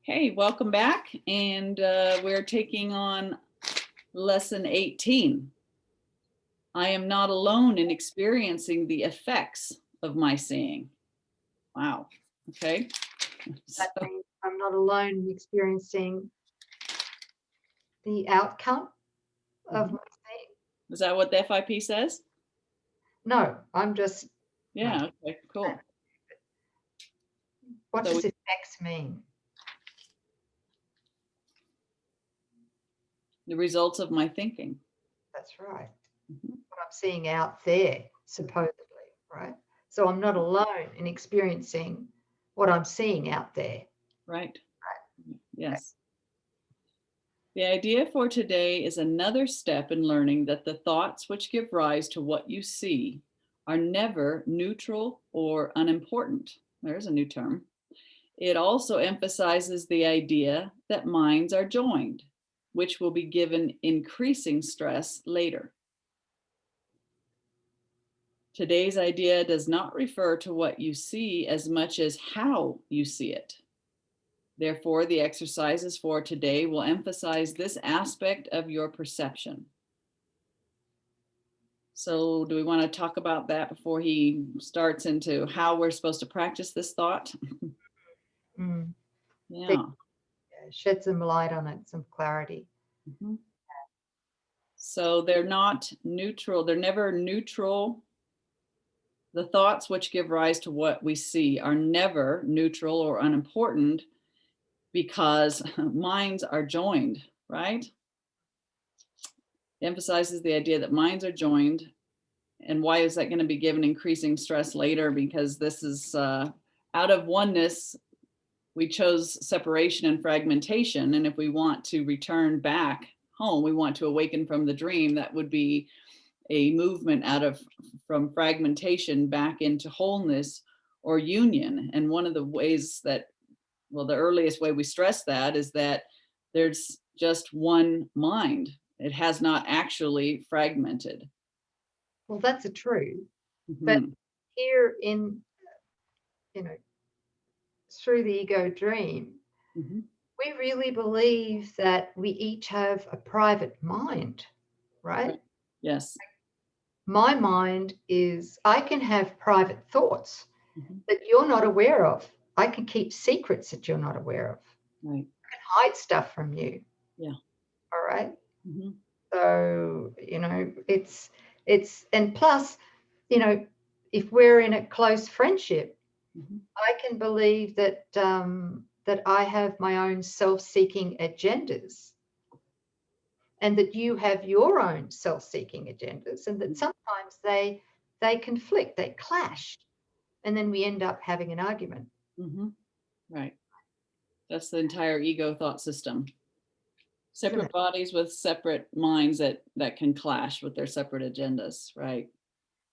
Hey, welcome back. And we're taking on lesson 18. I am not alone in experiencing the effects of my seeing. Wow. Okay. That means I'm not alone in experiencing the outcome of my seeing. Is that what the FIP says? No, I'm just. Yeah. Okay, cool. What So does effects mean? the results of my thinking. That's right. Mhm. What I'm seeing out there, supposedly, right? So I'm not alone in experiencing what I'm seeing out there. Right. Yes. The idea for today is another step in learning that the thoughts which give rise to what you see are never neutral or unimportant. There's a new term. It also emphasizes the idea that minds are joined, which will be given increasing stress later. Today's idea does not refer to what you see as much as how you see it. Therefore, the exercises for today will emphasize this aspect of your perception. So, do we want to talk about that before he starts into how we're supposed to practice this thought? Mm. Yeah. Shed some light on it, some clarity. Mhm. So, they're not neutral, they're never neutral. The thoughts which give rise to what we see are never neutral or unimportant because minds are joined, right? It emphasizes the idea that minds are joined. And why is that going to be given increasing stress later? Because this is out of oneness, we chose separation and fragmentation. And if we want to return back home, we want to awaken from the dream, that would be a movement from fragmentation back into wholeness or union. And one of the ways that, well, the earliest way we stress that is that there's just one mind. It has not actually fragmented. Well, that's a truth. But Mhm. here through the ego dream, Mhm. we really believe that we each have a private mind, right? Right. Yes. My mind is, I can have private thoughts Mhm. that you're not aware of. I can keep secrets that you're not aware of. Right. I can hide stuff from you. Yeah. All right. Mhm. So, and plus, if we're in a close friendship, Mhm. I can believe that I have my own self-seeking agendas, and that you have your own self-seeking agendas, and that sometimes they conflict, they clash, and then we end up having an argument. Mhm. Right. That's the entire ego thought system. Isn't Separate it? bodies with separate minds that can clash with their separate agendas, right?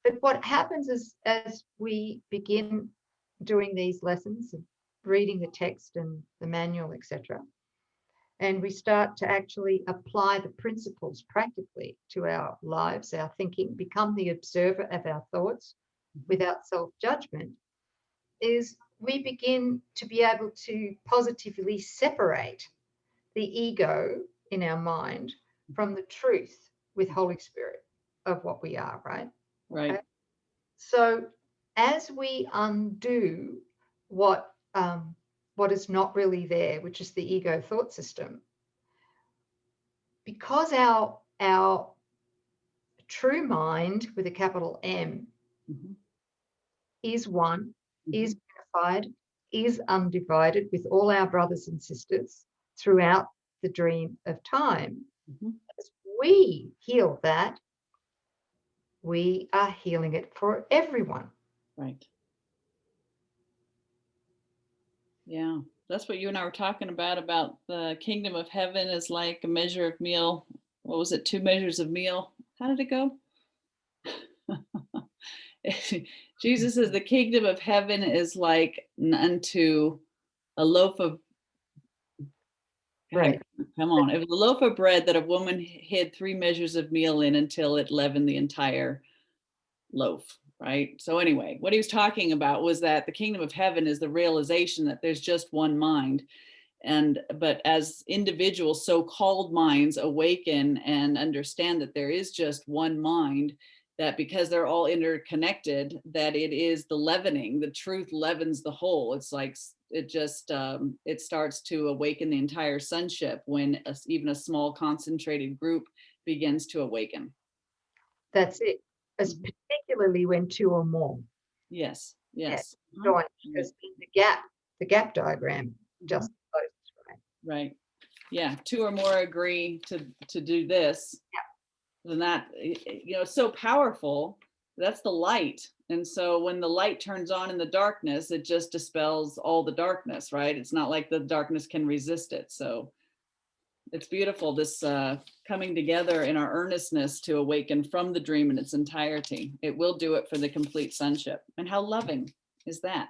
But what happens is, as we begin doing these lessons, reading the text and the manual, etc., and we start to actually apply the principles practically to our lives, our thinking, become the observer of our thoughts without self-judgment, is we begin to be able to positively separate the ego in our mind from the truth with Holy Spirit of what we are, right? Okay. Right. So as we undo what is not really there, which is the ego thought system, because our true mind with a capital M Mhm. is one, is Mhm. unified, is undivided with all our brothers and sisters throughout the dream of time. Mhm. As we heal that, we are healing it for everyone. Right. Yeah. That's what you and I were talking about the kingdom of heaven is like a measure of meal. What was it? 2 measures of meal. How did it go? Jesus says the kingdom of heaven is like unto a loaf of, God, Right. come on. It was a loaf of bread that a woman hid 3 measures of meal in until it leavened the entire loaf, right? So anyway, what he was talking about was that the kingdom of heaven is the realization that there's just one mind. But as individuals, so-called minds awaken and understand that there is just one mind, that because they're all interconnected, that it is the leavening, the truth leavens the whole. It's like it just it starts to awaken the entire sonship when even a small concentrated group begins to awaken. That's it. As particularly when two or more. Yes, yes. Join, because the gap diagram just closes, right? Right. Yeah, two or more agree to do this. Then that, you know, it's so powerful. That's the light. And so when the light turns on in the darkness, it just dispels all the darkness, right? It's not like the darkness can resist it. So it's beautiful, this coming together in our earnestness to awaken from the dream in its entirety. It will do it for the complete sonship. And how loving is that?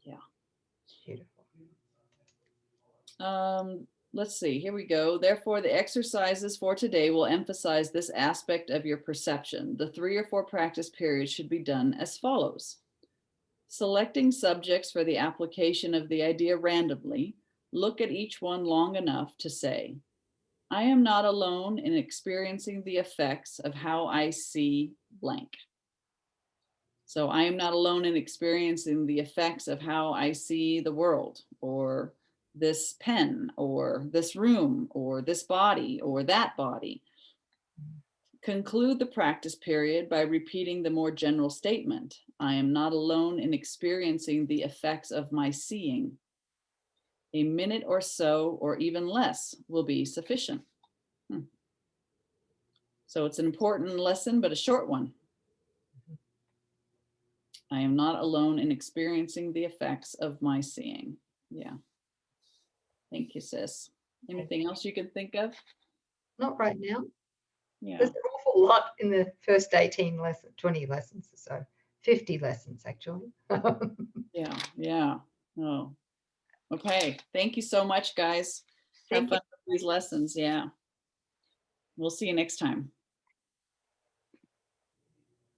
Yeah. Beautiful. Let's see, here we go. Therefore, the exercises for today will emphasize this aspect of your perception. The 3 or 4 practice periods should be done as follows. Selecting subjects for the application of the idea randomly, look at each one long enough to say, I am not alone in experiencing the effects of how I see blank. So I am not alone in experiencing the effects of how I see the world, or this pen, or this room, or this body, or that body. Conclude the practice period by repeating the more general statement. I am not alone in experiencing the effects of my seeing. A minute or so, or even less, will be sufficient. So it's an important lesson, but a short one. I am not alone in experiencing the effects of my seeing. Yeah. Thank you, sis. Anything else you can think of? Not right now. Yeah. There's an awful lot in the first 18 lessons, 20 lessons or so, 50 lessons actually. Yeah, yeah. Oh, okay. Thank you so much, guys. Have Thank fun with these lessons. Yeah. We'll see you next time.